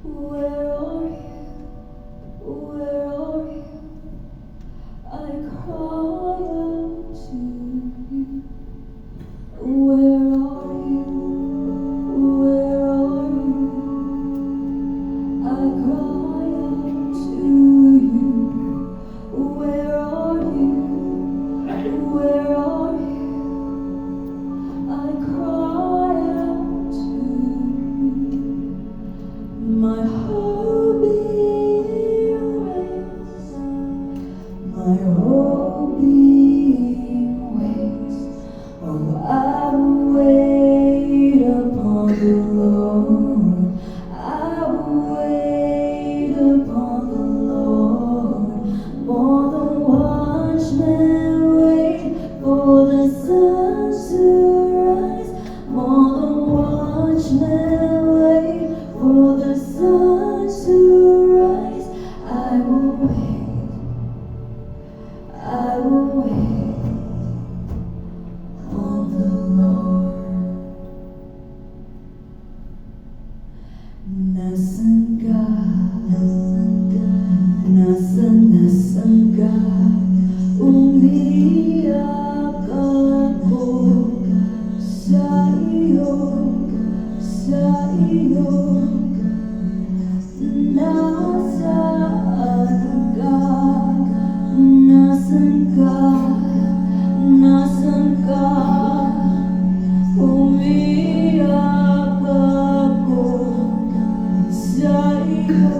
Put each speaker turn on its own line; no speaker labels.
Where are you? Where are you? I cry out to you. Where are you? Where are you? I cry out to you. Where are you? Where are you? I cry out to you. My hope waits. My hope waits. Oh, I will wait upon the Lord. I will wait upon the Lord. More than watchmen wait for the sun to rise. More than watchmen wait for the sun to rise. I will wait. I will wait on the Lord. Nasangga, nasangga, umiyak ako sa iyo, sa iyo. Nasaan ka? Nasaan ka? Nasaan ka? Umiyak ako sa iyo.